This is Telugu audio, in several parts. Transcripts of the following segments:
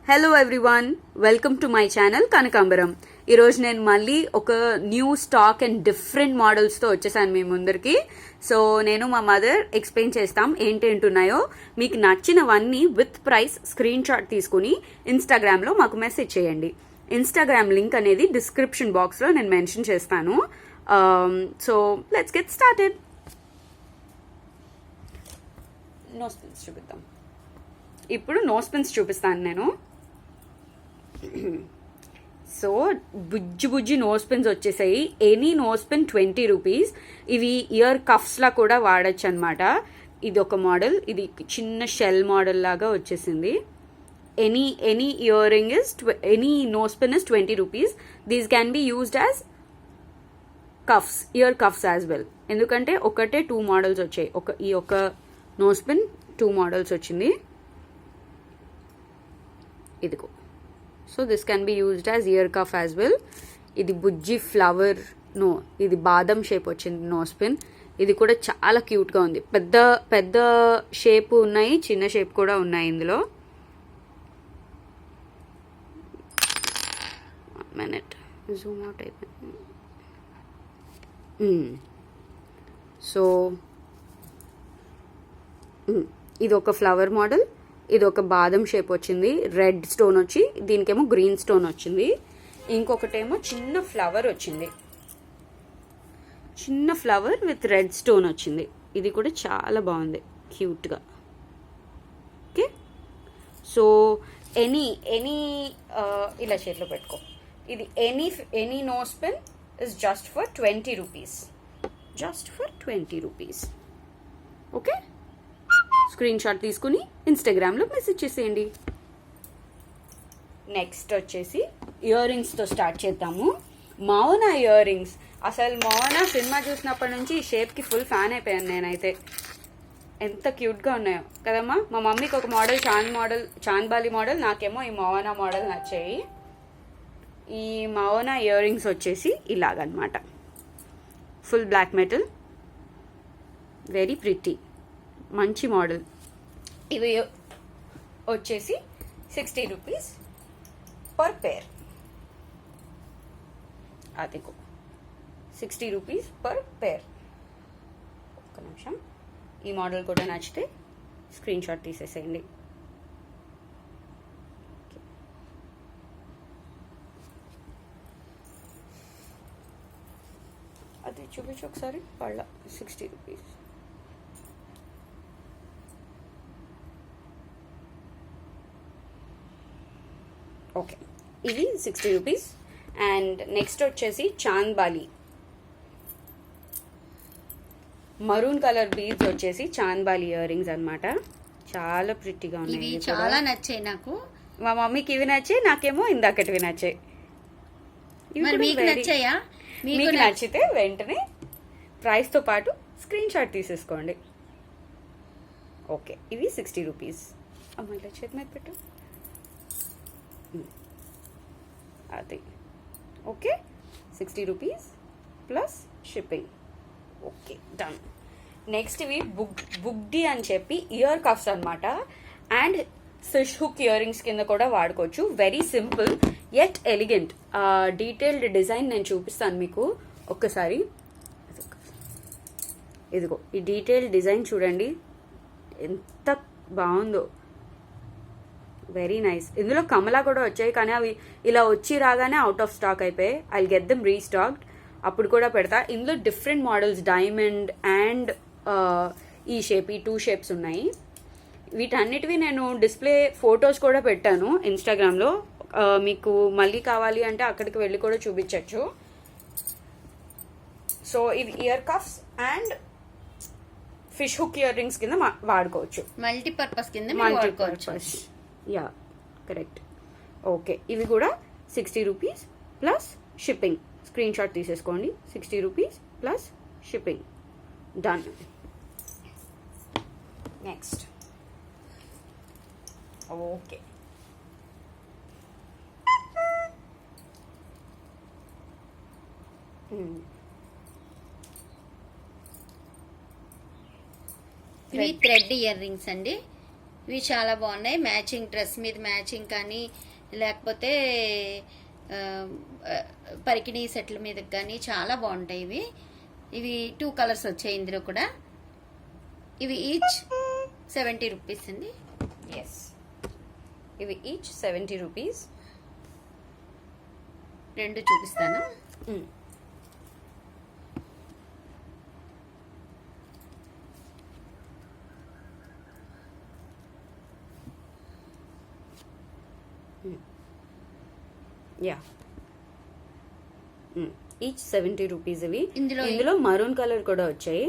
Hello everyone, welcome to my channel కనకాంబరం. ఈరోజు నేను మళ్ళీ ఒక న్యూ స్టాక్ అండ్ డిఫరెంట్ మోడల్స్తో వచ్చేసాను మీ ముందరికి. సో నేను మా మదర్ ఎక్స్ప్లెయిన్ చేస్తాం ఏంటేంటి ఉన్నాయో. మీకు నచ్చినవన్నీ విత్ ప్రైస్ స్క్రీన్ షాట్ తీసుకుని ఇన్స్టాగ్రామ్లో మాకు మెసేజ్ చేయండి. ఇన్స్టాగ్రామ్ లింక్ అనేది డిస్క్రిప్షన్ బాక్స్లో నేను మెన్షన్ చేస్తాను. So let's get started. Nose pins చూపిద్దాం. ఇప్పుడు నోస్ పిన్స్ చూపిస్తాను నేను. సో బుజ్జి నోస్ పిన్స్ వచ్చేసాయి. Any nose pin 20 rupees. ఇవి ఇయర్ కఫ్స్లా కూడా వాడచ్చు అనమాట. ఇది ఒక మోడల్, ఇది చిన్న షెల్ మోడల్ లాగా వచ్చేసింది. Any ear ring is any nose pin is 20 rupees. These can be used as cuffs, ear cuffs as well. ఎందుకంటే ఒకటే 2 మోడల్స్ వచ్చాయి. ఈ ఒక నోస్ పిన్ 2 మోడల్స్ వచ్చింది. ఇదిగో. So this can be used as ear cuff as well. ఇది బుజ్జి ఫ్లవర్ ఇది బాదం షేప్ వచ్చింది నోస్ పిన్. ఇది కూడా చాలా క్యూట్గా ఉంది. పెద్ద పెద్ద షేప్ ఉన్నాయి, చిన్న షేప్ కూడా ఉన్నాయి ఇందులో. మినిట్ జూమ్ అవుట్ అయిపోయింది. సో ఇది ఒక ఫ్లవర్ మోడల్, ఇది ఒక బాదం షేప్ వచ్చింది, రెడ్ స్టోన్ వచ్చి దీనికేమో గ్రీన్ స్టోన్ వచ్చింది. ఇంకొకటేమో చిన్న ఫ్లవర్ వచ్చింది, చిన్న ఫ్లవర్ విత్ రెడ్ స్టోన్ వచ్చింది. ఇది కూడా చాలా బాగుంది, క్యూట్గా. ఓకే, సో ఎనీ ఇలా చేతిలో పెట్టుకో. ఇది any nose pin is just for 20 rupees. Just for 20 rupees. Okay, screen shot తీసుకుని ఇన్స్టాగ్రామ్లో మెసేజ్ చేసేయండి. నెక్స్ట్ వచ్చేసి ఇయర్ రింగ్స్తో స్టార్ట్ చేద్దాము. మౌనా ఇయర్ రింగ్స్. అసలు మౌనా సినిమా చూసినప్పటి నుంచి ఈ షేప్కి ఫుల్ ఫ్యాన్ అయిపోయాను నేనైతే. ఎంత క్యూట్గా ఉన్నాయో కదమ్మా. మా మమ్మీకి ఒక మోడల్ చాంద్బాలి మోడల్, నాకేమో ఈ మౌనా మోడల్ నచ్చాయి. ఈ మౌనా ఇయర్ రింగ్స్ వచ్చేసి ఇలాగనమాట. Full black metal, very pretty, మంచి మోడల్. ఇవి వచ్చేసి 60 రూపీస్ పర్ పేర్. అదిగో 60 రూపీస్ పర్ పేర్. ఒక్క నిమిషం, ఈ మోడల్ కూడా నచ్చితే స్క్రీన్ షాట్ తీసేసేయండి. అది చూపించు ఒకసారి. వాళ్ళ 60 రూపీస్. ఓకే, ఇవి 60 రూపీస్. అండ్ నెక్స్ట్ వచ్చేసి చాంద్బాలి మరూన్ కలర్ బీడ్స్ వచ్చేసి చాంద్బాలి ఇయర్ రింగ్స్ అనమాట. చాలా ప్రిట్టిగా ఉన్నాయి. చాలా నచ్చాయి నాకు. మా మమ్మీకి ఇవి నచ్చాయి, నాకేమో ఇందాకటివి నచ్చాయి. మీకు నచ్చాయా? మీకు నచ్చితే వెంటనే ప్రైస్తో పాటు స్క్రీన్ షాట్ తీసేసుకోండి. ఓకే, ఇవి 60 రూపీస్. అమ్మ ఇలా చేతి మీద పెట్టు. అది okay, 60 rupees plus shipping. Okay, done. Next ఇవి బుగ్డి అని చెప్పి ఇయర్ కఫ్స్ అనమాట. And fish hook ear rings కింద కూడా వాడుకోవచ్చు. Very simple yet elegant. Detailed design నేను చూపిస్తాను మీకు ఒక్కసారి. ఇదిగో ఈ డీటెయిల్డ్ డిజైన్ చూడండి ఎంత బాగుందో. Very nice. ఇందులో కమలా కూడా వచ్చాయి, కానీ అవి ఇలా వచ్చి రాగానే అవుట్ ఆఫ్ స్టాక్ అయిపోయాయి. ఐ గెట్ దెమ్ రీస్టాక్డ్, అప్పుడు కూడా పెడతా. ఇందులో డిఫరెంట్ మోడల్స్, డైమండ్ అండ్ ఈ షేప్, ఈ 2 షేప్స్ ఉన్నాయి. వీటన్నిటివి నేను డిస్ప్లే ఫొటోస్ కూడా పెట్టాను ఇన్స్టాగ్రామ్లో. మీకు మళ్ళీ కావాలి అంటే అక్కడికి వెళ్ళి కూడా చూపించవచ్చు. సో ఇవి year cuffs and fish hook ear rings కింద వాడుకోవచ్చు. మల్టీపర్పస్ కింద మల్టీపర్పస్. Yeah, correct. ఓకే, ఇవి కూడా 60 rupees plus shipping. Screen shot తీసేసుకోండి. 60 rupees plus shipping. Done. Next okay, ఇవి థ్రెడ్ ఇయర్ రింగ్స్ అండి. ఇవి చాలా బాగున్నాయి. మ్యాచింగ్ డ్రెస్ మీద మ్యాచింగ్ కానీ లేకపోతే ఆ, ఆ, పరికిణీ సెట్ల మీద కానీ చాలా బాగుంటాయి ఇవి. ఇవి 2 కలర్స్ వచ్చాయి ఇందులో కూడా. ఇవి ఈచ్ 70 రూపీస్ అండి. ఎస్, ఇవి ఈచ్ 70 రూపీస్. 2 చూపిస్తాను. యా, ఈచ్ 70 రూపీస్ ఇవి. ఇందులో ఇందులో మరూన్ కలర్ కూడా వచ్చాయి.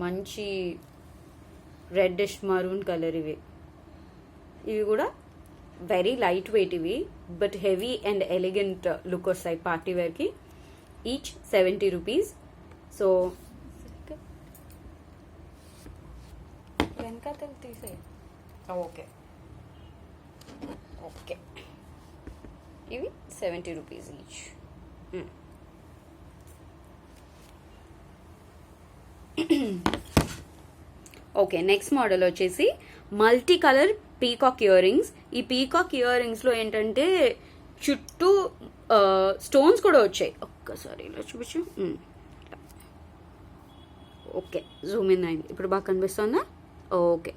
మంచి రెడ్డిష్ మరూన్ కలర్ ఇవి. ఇవి కూడా వెరీ లైట్ వెయిట్ ఇవి, but heavy and elegant look వస్తాయి పార్టీ వేర్కి. Each 70 rupees. సో వెనకాతలు తీసే. ఓకే ఓకే, ఇవి 70 rupees each. Okay, next model వచ్చేసి multi colour peacock ear rings. ఈ పీకాక్ ఇయర్ రింగ్స్ లో ఏంటంటే చుట్టూ స్టోన్స్ కూడా వచ్చాయి. ఒక్కసారి ఇలా చూపించు. ఓకే, జూమ్ ఇన్ అయింది. ఇప్పుడు బాగా కనిపిస్తుందా? ఓకే,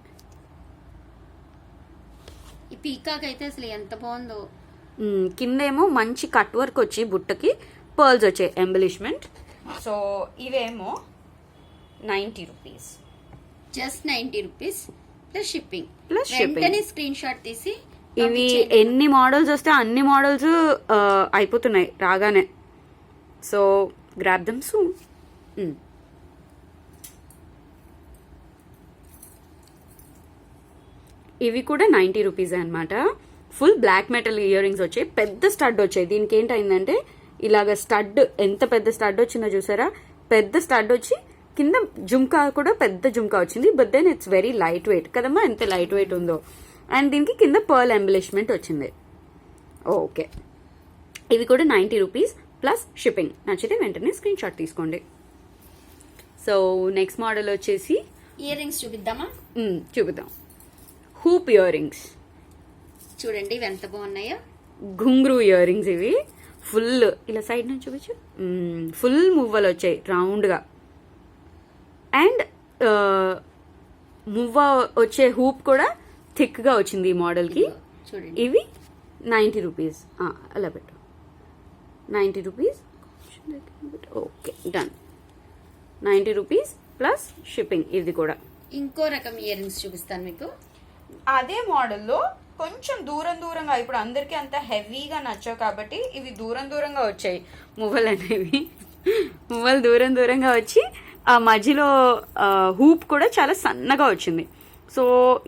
ఈ పీకాక్ అయితే అసలు ఎంత బాగుందో. కిందేమో మంచి కట్ వర్క్ వచ్చి బుట్టకి పర్ల్స్ వచ్చాయి ఎంబలిష్మెంట్. సో ఇవేమో 90 rupees. Just 90 rupees plus shipping. Plus shipping. వెంటనే స్క్రీన్ షాట్ తీసి ఇవి ఎన్ని మోడల్స్ వస్తే అన్ని మోడల్స్ అయిపోతున్నాయి రాగానే. So grab them soon. ఇవి కూడా 90 రూపీస్ అనమాట. Full black metal ear rings వచ్చాయి. పెద్ద స్టడ్ వచ్చాయి. దీనికి ఏంటైందంటే ఇలాగ స్టడ్, ఎంత పెద్ద స్టడ్ వచ్చిందో చూసారా? పెద్ద స్టడ్ వచ్చి కింద జుమ్కా కూడా పెద్ద జుమ్కా వచ్చింది. But then it's very light weight కదమ్మా, ఎంత లైట్ వెయిట్ ఉందో. అండ్ దీనికి కింద పర్ల్ ఎంబలిష్మెంట్ వచ్చింది. ఓకే, ఇవి కూడా 90 రూపీస్ ప్లస్ షిప్పింగ్. నచ్చితే వెంటనే స్క్రీన్ షాట్ తీసుకోండి. సో నెక్స్ట్ మోడల్ వచ్చేసి ఇయర్ రింగ్స్ చూపిద్దామా? చూపిద్దాం. హూప్ ఇయర్ రింగ్స్ చూడండి ఇవి ఎంత బాగున్నాయో. ఘుంగ్రూ ఇయర్ రింగ్స్ ఇవి. ఫుల్ ఇలా సైడ్ నుంచి చూపించు. ఫుల్ మువ్వలు వచ్చాయి రౌండ్గా. అండ్ మువ్వ వచ్చే హూప్ కూడా థిక్గా వచ్చింది ఈ మోడల్కి. చూడండి ఇవి 90 రూపీస్. అలా పెట్టు. 90 rupees. Okay, done. 90 rupees plus shipping. ఇది కూడా ఇంకో రకం ఇయర్ రింగ్స్ చూపిస్తాను మీకు. అదే మోడల్లో కొంచెం దూరంగా, ఇప్పుడు అందరికీ అంత హెవీగా నచ్చావు కాబట్టి ఇవి దూరంగా వచ్చాయి మువ్వలు అనేవి. మువ్వలు దూరంగా వచ్చి ఆ మధ్యలో హూప్ కూడా చాలా సన్నగా వచ్చింది. సో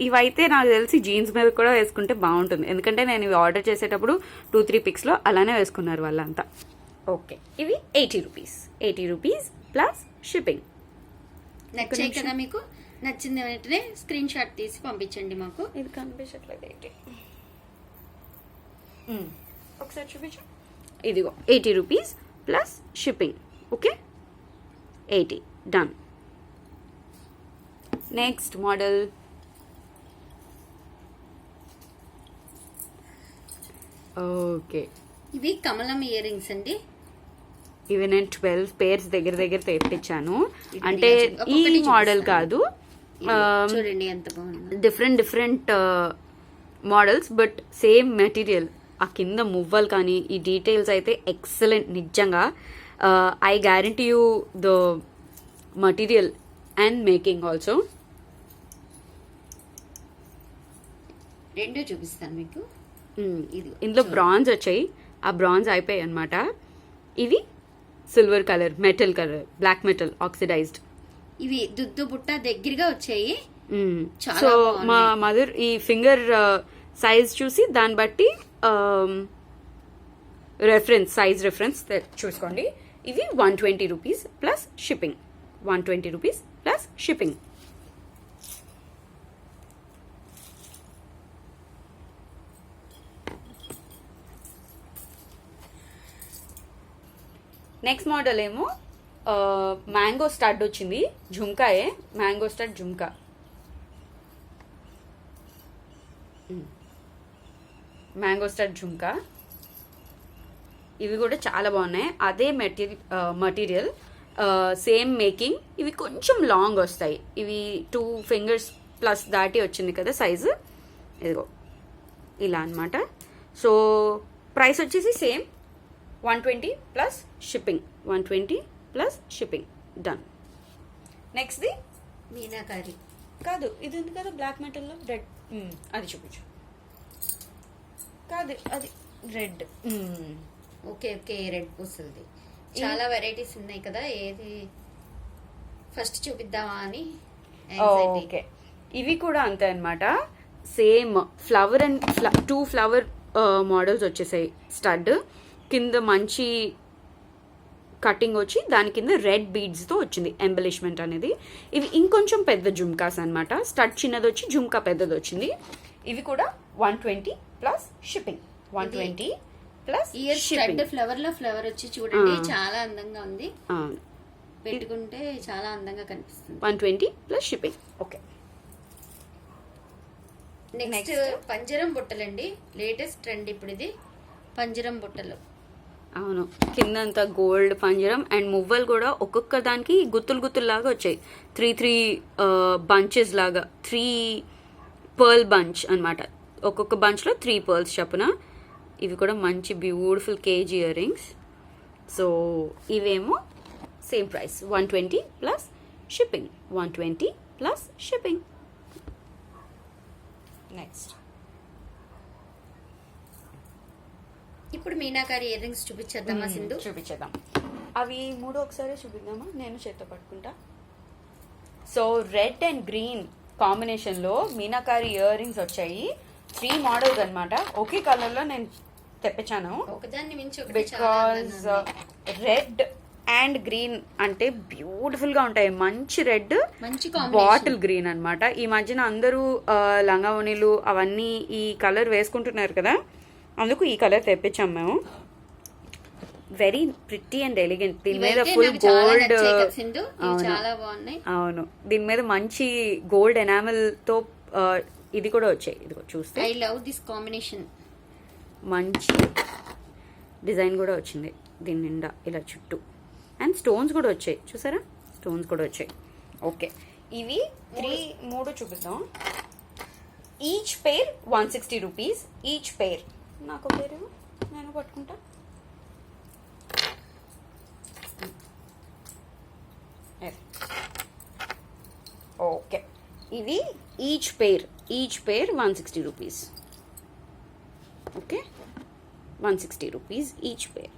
ఇవైతే నాకు తెలిసి జీన్స్ మీద కూడా వేసుకుంటే బాగుంటుంది. ఎందుకంటే నేను ఇవి ఆర్డర్ చేసేటప్పుడు 2-3 పిక్స్లో అలానే వేసుకున్నారు వాళ్ళంతా. ఓకే, ఇవి 80 రూపీస్. 80 rupees plus shipping. నచ్చాయి కదా మీకు? నచ్చింది వెంటనే స్క్రీన్ షాట్ తీసి పంపించండి మాకు. ఇది కనిపించట్లేదు. 80 ఒకసారి చూపించు. ఇదిగో 80 rupees plus shipping. Okay, 80 done. Next model. Okay, ఇవి కమలం ఇయర్ రింగ్స్ అండి. ఇవి నేను 12 పేర్స్ దగ్గర తెప్పించాను. ఇది అంటే ఈ ఒక్కొక్కటి మోడల్ చూపిస్తాను. కాదు, చూడండి ఎంత బాగుంది. Different models, but same material. ఆ కింద మువ్వలు కానీ ఈ డీటెయిల్స్ అయితే ఎక్సలెంట్ నిజంగా. I guarantee you the material and making also. 2 చూపిస్తాను మీకు. ఇందులో బ్రాంజ్ వచ్చాయి, ఆ బ్రాంజ్ అయిపోయాయి అనమాట. ఇవి silver colour, metal colour, black metal oxidised. ఇవి దుద్దు బుట్ట దగ్గరగా వచ్చాయి. చాలా సో బాగున్నాయి. మా మదర్ ఈ ఫింగర్ సైజ్ చూసి దాన్ని బట్టి సైజ్ రెఫరెన్స్ చూసుకోండి. ఇవి 120 rupees plus shipping. 120 rupees plus shipping. Next model ఏమో మ్యాంగో స్టడ్ వచ్చింది, జుంకాయే, మ్యాంగో స్టడ్ జుంకా. మ్యాంగో స్టడ్ జుంకా. ఇవి కూడా చాలా బాగున్నాయి. అదే మటీరియల్, సేమ్ మేకింగ్. ఇవి కొంచెం లాంగ్ వస్తాయి. ఇవి 2 ఫింగర్స్ ప్లస్ దాటి వచ్చింది కదా సైజు. ఇదిగో ఇలా అనమాట. సో ప్రైస్ వచ్చేసి same 120 plus shipping. 120 plus shipping. Done. నెక్స్ట్ది మీనాకారి కాదు, ఇది ఉంది కదా బ్లాక్ మెటల్లో రెడ్. అది చూపించు. కాదు, అది రెడ్. ఓకే ఓకే, రెడ్ పూసలది. చాలా వెరైటీస్ ఉన్నాయి కదా, ఏది ఫస్ట్ చూపిద్దామా అని. ఓకే, ఇవి కూడా అంతే అనమాట. Same flower and 2 flower models వచ్చేసాయి. స్టడ్ కింద మంచి కటింగ్ వచ్చి దాని కింద రెడ్ బీడ్స్తో వచ్చింది ఎంబలిష్మెంట్ అనేది. ఇవి ఇంకొంచెం పెద్ద జుమ్కాస్ అనమాట. స్టడ్ చిన్నది వచ్చి జుమ్కా పెద్దది వచ్చింది. ఇవి కూడా 120 plus shipping. 120 plus year stud flower లో ఫ్లవర్ వచ్చి చూడండి, చాలా అందంగా ఉంది. పెట్టుకుంటే చాలా అందంగా కనిపిస్తుంది. 120 ప్లస్ షిప్పింగ్. ఓకే. నెక్స్ట్ పంజరం బుట్టలండి. లేటెస్ట్ ట్రెండ్ ఇప్పుడు ఇది, పంజరం బుట్టలు. అవును, కిందంతా గోల్డ్ పంజరం అండ్ మువ్వలు కూడా ఒక్కొక్క దానికి గుత్తులు లాగా వచ్చాయి. 3 బంచెస్ లాగా, 3 పర్ల్ బంచ్ అనమాట. ఒక్కొక్క బంచ్లో 3 పర్ల్స్ చప్పున. ఇవి కూడా మంచి beautiful KG ear rings. So ఇవేమో same price 120 plus shipping. 120 plus shipping. Next ఇప్పుడు మీనాకారి ఇయర్ రింగ్స్ చూపించేద్దామా సింధు? చూపించేద్దాం. అవి 3 ఒకసారి చూపిద్దామా? నేను చేత్తో పట్టుకుంటా. సో రెడ్ అండ్ గ్రీన్ కాంబినేషన్లో మీనాకారి ఇయర్ రింగ్స్ వచ్చాయి. 3 మోడల్స్ అనమాట. ఒకే కలర్లో నేను తెప్పించాను. ఒకదాన్ని మించి బికాజ్ రెడ్ అండ్ గ్రీన్ అంటే బ్యూటిఫుల్ గా ఉంటాయి. మంచి రెడ్, మంచి బాటిల్ గ్రీన్ అన్నమాట. ఈ మధ్యన అందరూ లంగావోణీలు అవన్నీ ఈ కలర్ వేసుకుంటున్నారు కదా, అందుకు ఈ కలర్ తెప్పించాం మేము. Very pretty and elegant. దీని మీద ఫుల్ గోల్డ్. అవును, దీని మీద మంచి గోల్డ్ ఎనామెల్ తో ఇది కూడా వచ్చాయి. ఇదిగో చూస్తే ఐ లవ్ దిస్ కాంబినేషన్. మంచి డిజైన్ కూడా వచ్చింది దీని నిండా ఇలా చుట్టూ. అండ్ స్టోన్స్ కూడా వచ్చాయి, చూసారా? స్టోన్స్ కూడా వచ్చాయి. ఓకే, ఇవి 3 చూపిద్దాం. Each pair 160 rupees. Each pair. నాకు పేరు నేను పట్టుకుంటా. ఓకే, ఇవి each pair 160 rupees. Okay, 160 rupees each pair.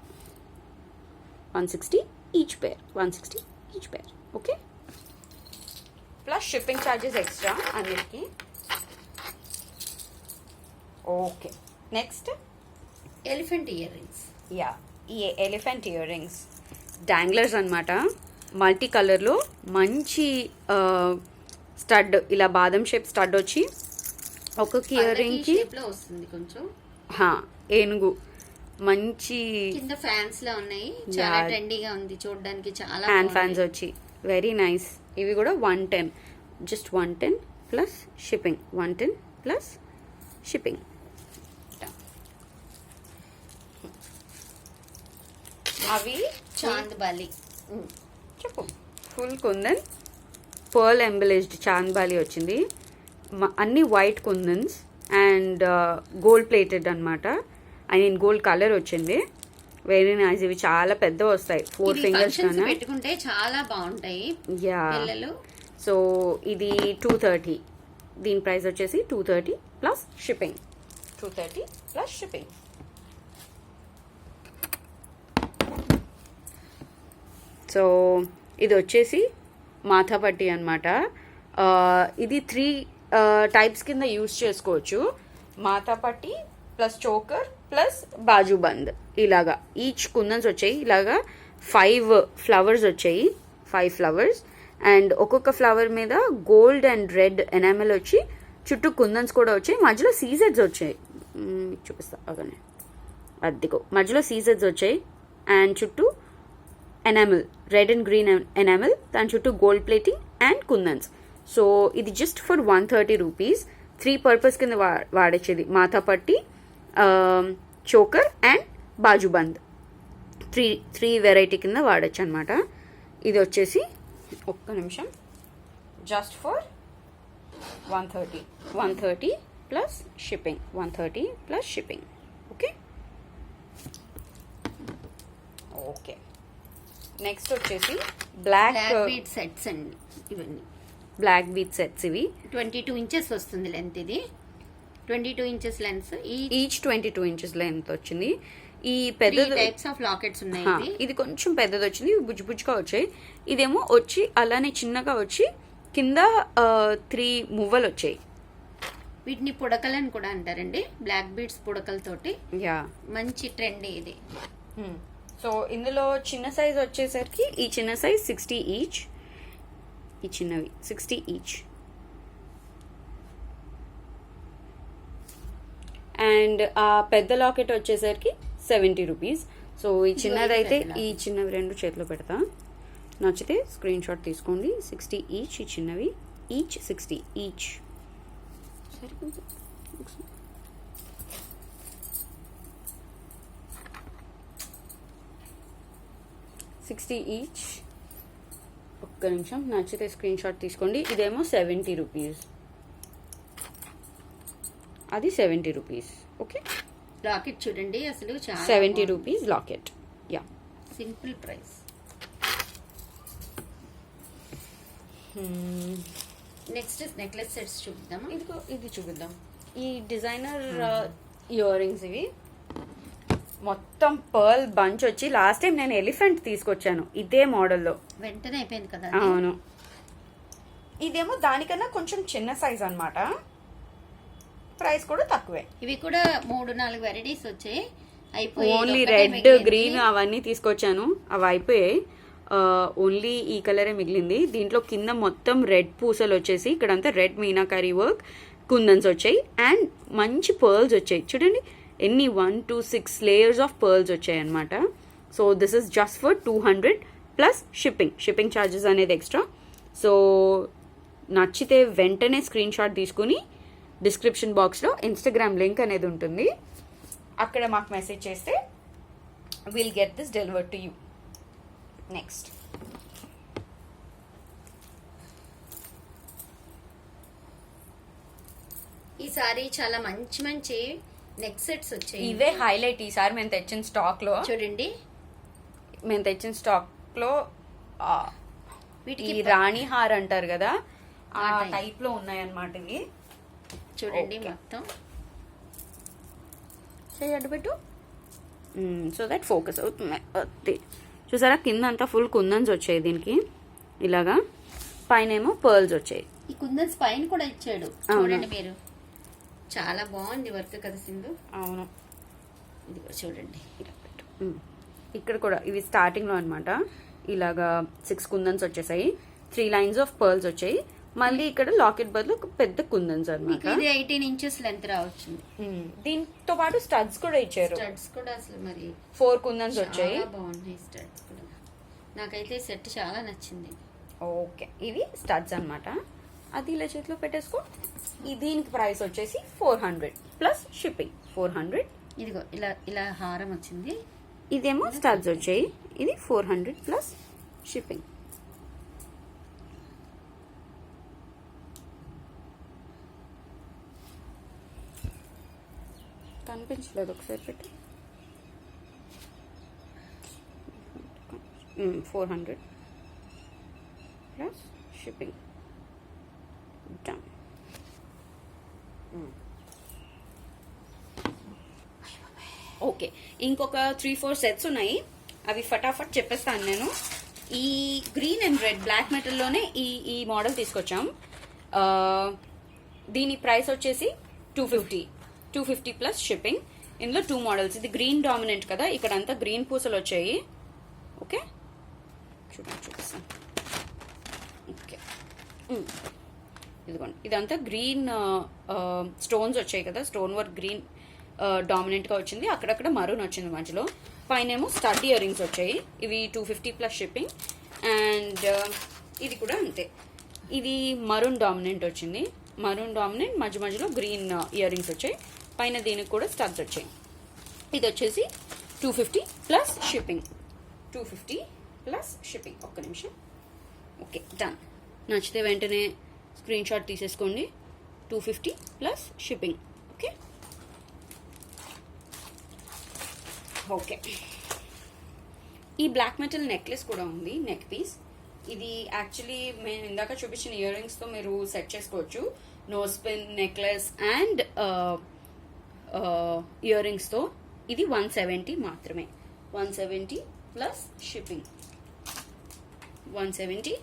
160 each pair. 160 each pair. Okay, plus shipping charges extra అన్నిటికీ. Okay, next elephant ear rings. Yeah, ఈ ఎలిఫెంట్ ఇయర్ రింగ్స్ డాంగ్లర్స్ అనమాట. మల్టీ కలర్లో మంచి స్టడ్, ఇలా బాదం షేప్ స్టడ్ వచ్చి ఒక్కొక్క ఇయర్ రింగ్ కి వస్తుంది కొంచెం. ఏనుగు మంచి కింద ఫ్యాన్స్ లా ఉన్నాయి. చాలా ట్రెండీగా ఉంది చూడడానికి. చాలా హ్యాండ్ ఫ్యాన్స్ వచ్చి వెరీ నైస్. ఇవి కూడా 110. Just 110 plus shipping. 110 plus shipping. అవి చాంద్ బాలి. చెప్పు. Full kundan pearl embellished Chand Bali వచ్చింది. అన్ని white kundans and gold plated అనమాట. ఐ మీన్ గోల్డ్ కలర్ వచ్చింది. Very nice. ఇవి చాలా పెద్ద వస్తాయి. 4 ఫింగర్స్ పెట్టుకుంటే చాలా బాగుంటాయి. యా, సో ఇది 230. దీని ప్రైస్ వచ్చేసి 230 plus shipping. 230 plus shipping. So ఇది వచ్చేసి మాథాపట్టి అనమాట. ఇది 3 టైప్స్ కింద యూజ్ చేసుకోవచ్చు. మాథాపట్టి ప్లస్ చోకర్ ప్లస్ బాజుబంద్. ఇలాగా ఈచ్ కుందన్స్ వచ్చాయి. ఇలాగా 5 ఫ్లవర్స్ వచ్చాయి. 5 ఫ్లవర్స్ అండ్ ఒక్కొక్క ఫ్లవర్ మీద గోల్డ్ అండ్ రెడ్ ఎనామెల్ వచ్చి చుట్టూ కుందన్స్ కూడా వచ్చాయి. మధ్యలో సీజెడ్స్ వచ్చాయి. చూపిస్తా అవన్నీ. అదిగో మధ్యలో సీజెడ్స్ వచ్చాయి అండ్ చుట్టూ enamel, red and green enamel, దాని చుట్టూ gold plating and kundans. So ఇది జస్ట్ ఫర్ 130 రూపీస్. 3 పర్పస్ కింద వాడేది, మాథా పట్టి, choker and bajuband. Three variety కింద వాడచ్చు అనమాట. ఇది వచ్చేసి ఒక్క నిమిషం, just for 130 plus shipping, 130 plus shipping. Okay okay. Next వచ్చేసి బ్లాక్ బీట్ సెట్స్ అండి ఇవన్నీ. బ్లాక్ బీట్ సెట్స్ ఇవి 22 ఇంచెస్ వస్తుంది లెంత్. ఇది 22 inches lens. Each 22 inches length వచ్చింది. ఈ పెద్ద టైప్స్ ఆఫ్ లాకెట్స్ ఉన్నాయి. ఇది కొంచెం పెద్దది వచ్చింది, బుజ్జు బుజ్జుగా వచ్చాయి. ఇదేమో వచ్చి అలానే చిన్నగా వచ్చి కింద 3 మువ్వలు వచ్చాయి. వీటిని పుడకలని కూడా అంటారండి, బ్లాక్ బీడ్స్ పుడకలతోటి. యా, మంచి ట్రెండ్ ఇది. సో ఇందులో చిన్న సైజ్ వచ్చేసరికి ఈ చిన్న సైజ్ 60 ఈచ్, ఈ చిన్నవి 60 ఈచ్. అండ్ ఆ పెద్ద లాకెట్ వచ్చేసరికి 70 రూపీస్. సో ఈ చిన్నదైతే ఈ చిన్నవి 2 చేతిలో పెడతా, నచ్చితే స్క్రీన్ షాట్ తీసుకోండి. 60 ఈచ్, ఈ చిన్నవి ఈచ్ 60 ఈచ్. 60 ఈచ్. ఒక్క నిమిషం, నచ్చితే స్క్రీన్ షాట్ తీసుకోండి. ఇదేమో 70 రూపీస్, అది 70 రూపీస్. ఓకే, లాకెట్ చూడండి అసలు చాలా 70 rupees locket. Yeah, simple price. Next necklace sets చూద్దాం. ఇది చూపిద్దాం. ఈ డిజైనర్ ఇయర్ రింగ్స్, ఇవి మొత్తం పర్ల్ బంచ్ వచ్చి లాస్ట్ టైం నేను ఎలిఫెంట్ తీసుకొచ్చాను ఇదే మోడల్లో. వెంటనే అయిపోయింది కదా. అవును, ఇదేమో దానికన్నా కొంచెం చిన్న సైజ్ అన్నమాట. ప్రైస్ కూడా తక్కువే. ఇవి కూడా 3-4 వెరైటీస్ వచ్చాయి, అయిపోయి ఓన్లీ రెడ్ గ్రీన్ అవన్నీ తీసుకొచ్చాను, అవి అయిపోయాయి. ఓన్లీ ఈ కలరే మిగిలింది. దీంట్లో కింద మొత్తం రెడ్ పూసలు వచ్చేసి ఇక్కడంతా రెడ్ మీనాకారీ వర్క్, కుందన్స్ వచ్చాయి అండ్ మంచి పర్ల్స్ వచ్చాయి. చూడండి ఎన్ని 1 to 6 లేయర్స్ ఆఫ్ పర్ల్స్ వచ్చాయి అనమాట. So this is just for 200 plus shipping charges అనేది ఎక్స్ట్రా. సో నచ్చితే వెంటనే స్క్రీన్ షాట్ తీసుకుని డిస్క్రిప్షన్ బాక్స్లో ఇన్స్టాగ్రామ్ లింక్ అనేది ఉంటుంది, అక్కడ మాకు మెసేజ్ చేస్తే will get this delivered to you. Next ఈసారి చాలా మంచి మంచి నెక్ సెట్స్ వచ్చాయి. ఇవే హైలైట్ ఈసారి మేము తెచ్చిన స్టాక్ లో. చూడండి మేము తెచ్చిన స్టాక్ లో వీటికి ఈ రాణి హార్ అంటారు కదా, ఆ టైప్ లో ఉన్నాయన్నమాట ఇవి. చూడండి మొత్తం అడ్డుపెట్టు, సో దట్ ఫోకస్ అవుతుంది. చూసారా కింద అంతా ఫుల్ కుందన్స్ వచ్చాయి దీనికి, ఇలాగా పైన ఏమో పర్ల్స్ వచ్చాయి. ఈ కుందన్స్ పైన కూడా ఇచ్చాడు చూడండి మీరు, చాలా బాగుంది వర్క్ కదా సింధు. అవును, ఇది చూడండి. ఇక్కడ కూడా ఇవి స్టార్టింగ్ లో అనమాట, ఇలాగా 6 కుందన్స్ వచ్చేసాయి, 3 లైన్స్ ఆఫ్ పర్ల్స్ వచ్చాయి. మళ్ళీ ఇక్కడ లాకెట్ బదులు ఒక పెద్ద కుందన్స్ అనమాట. ఇది 18 ఇంచెస్ లెంత్ రావచ్చు. దీంతో పాటు స్టడ్స్ కూడా ఇచ్చారు. స్టడ్స్ కూడా అసలు మరి 4 కుందన్స్ వచ్చాయి. బాగున్నాయి స్టడ్స్ కూడా, నాకైతే సెట్ చాలా నచ్చింది. ఓకే, ఇవి స్టడ్స్ అన్నమాట. అది ఇలా చేతిలో పెట్టేసుకో. దీనికి ప్రైస్ వచ్చేసి 400 ప్లస్ షిప్పింగ్. 400. ఇదిగో ఇలా ఇలా హారం వచ్చింది. ఇదేమో స్టడ్స్ వచ్చాయి, ఇది 400 ప్లస్ షిప్పింగ్. కనిపించలేదు, ఒకసారి పెట్టి. 400 ప్లస్ షిప్పింగ్. డన్. ఓకే, ఇంకొక 3-4 సెట్స్ ఉన్నాయి, అవి ఫటాఫట్ చెప్పేస్తాను నేను. ఈ గ్రీన్ అండ్ రెడ్ బ్లాక్ మెటల్లోనే ఈ మోడల్ తీసుకొచ్చాం. దీని ప్రైస్ వచ్చేసి 250 ప్లస్ షిప్పింగ్. ఇందులో 2 మోడల్స్. ఇది గ్రీన్ డామినెంట్ కదా, ఇక్కడ అంతా గ్రీన్ పూసలు వచ్చాయి. ఓకే, చూపిస్తాను. ఓకే, ఇదిగోండి, ఇదంతా గ్రీన్ స్టోన్స్ వచ్చాయి కదా, స్టోన్ వర్క్ గ్రీన్ డామినెంట్గా వచ్చింది, అక్కడక్కడ మరూన్ వచ్చింది మధ్యలో. పైన ఏమో స్టడ్ ఇయర్ రింగ్స్ వచ్చాయి, ఇవి 250 ప్లస్ షిప్పింగ్. అండ్ ఇది కూడా అంతే, ఇది మరూన్ డామినెంట్ వచ్చింది, మరూన్ డామినెంట్ మధ్య మధ్యలో గ్రీన్ ఇయర్ రింగ్స్ వచ్చాయి, పైన దీనికి కూడా స్టడ్స్ వచ్చాయి. ఇది వచ్చేసి 250 ప్లస్ షిప్పింగ్, 250 ప్లస్ షిప్పింగ్. ఒక్క నిమిషం. Okay, done. నచ్చితే వెంటనే స్క్రీన్ షాట్ తీసేసుకోండి. 250 ప్లస్ షిప్పింగ్. Okay okay. ఈ బ్లాక్ మెటల్ నెక్లెస్ కూడా ఉంది, నెక్ పీస్. ఇది యాక్చువల్లీ మేము ఇందాక చూపించిన ఇయర్ రింగ్స్తో మీరు సెట్ చేసుకోవచ్చు. Nose pin, necklace and ear రింగ్స్తో. ఇది 170 మాత్రమే, 170 ప్లస్ షిప్పింగ్. 170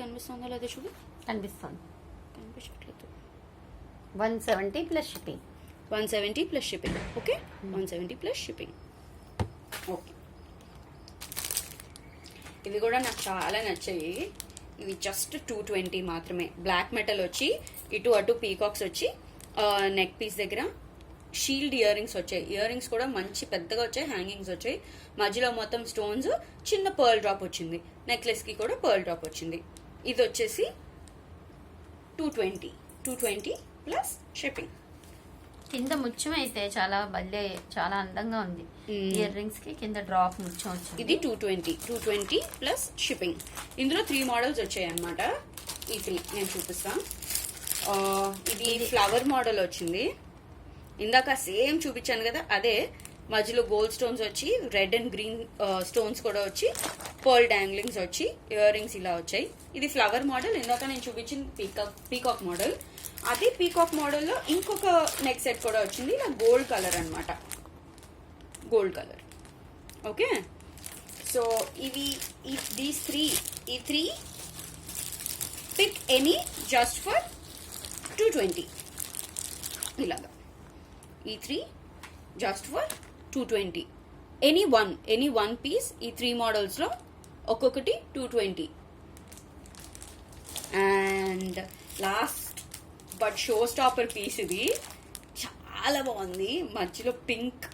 కనిపిస్తుందా లేదా చూడు? కనిపిస్తుంది, కనిపించట్లేదు. 170 plus shipping, 170 plus shipping. Okay, 170 plus shipping. Okay, ఇవి కూడా నాకు చాలా నచ్చాయి. ఇవి జస్ట్ 220 మాత్రమే. బ్లాక్ మెటల్ వచ్చి ఇటు అటు పీకాక్స్ వచ్చి నెక్ పీస్ దగ్గర షీల్డ్ ఇయర్ రింగ్స్ వచ్చాయి. ఇయర్ రింగ్స్ కూడా మంచి పెద్దగా వచ్చాయి, హ్యాంగింగ్స్ వచ్చాయి, మధ్యలో మొత్తం స్టోన్స్, చిన్న పర్ల్ డ్రాప్ వచ్చింది. నెక్లెస్ కి కూడా పర్ల్ డ్రాప్ వచ్చింది. ఇది వచ్చేసి 220 ప్లస్ షిప్పింగ్. కింద ముత్యం అయితే చాలా చాలా అందంగా ఉంది. ఇయర్ రింగ్స్ కి కింద డ్రాప్ ముత్యం వచ్చింది. ఇది 220 ప్లస్ షిప్పింగ్. ఇందులో 3 మోడల్స్ వచ్చాయి అన్నమాట. ఈ 3 నేను చూపిస్తా. ఇది ఫ్లవర్ మోడల్ వచ్చింది, ఇందాక సేమ్ చూపించాను కదా అదే. మధ్యలో గోల్డ్ స్టోన్స్ వచ్చి రెడ్ అండ్ గ్రీన్ స్టోన్స్ కూడా వచ్చి పర్ల్ డాంగ్లింగ్స్ వచ్చి ఇయర్ రింగ్స్ ఇలా వచ్చాయి. ఇది ఫ్లవర్ మోడల్. ఇందాక నేను చూపించిన పీకాక్ మోడల్. అదే పీకాక్ మోడల్లో ఇంకొక నెక్ సెట్ కూడా వచ్చింది, ఇలా గోల్డ్ కలర్ అన్నమాట, గోల్డ్ కలర్. ఓకే, సో ఇవి these 3 pick any just for 220. ఇలాగా ఈ 3 just for 220. Any one piece ఈ 3 మోడల్స్ లో ఒక్కొక్కటి 220. And last but show stopper piece, ఇది చాలా బాగుంది. మధ్యలో పింక్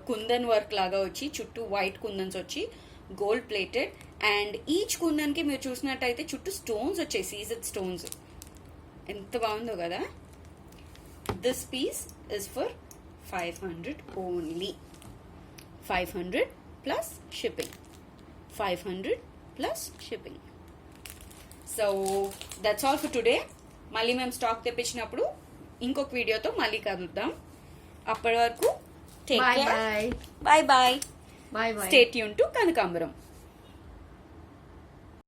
కుందన్ వర్క్ లాగా వచ్చి చుట్టూ వైట్ కుందన్స్ వచ్చి gold plated. And each kundan కి మీరు చూసినట్టయితే చుట్టూ స్టోన్స్ వచ్చాయి, సీజెడ్ స్టోన్స్. ఎంత బాగుందో కదా. This piece is for 500 only. 500 plus shipping, 500 plus shipping. So that's all for today. మళ్ళీ మేము స్టాక్ తెప్పించినప్పుడు ఇంకొక వీడియోతో మళ్ళీ కలుద్దాం. అప్పటి వరకు bye bye bye bye. Bye bye. Stay tune to కనకాంబరం.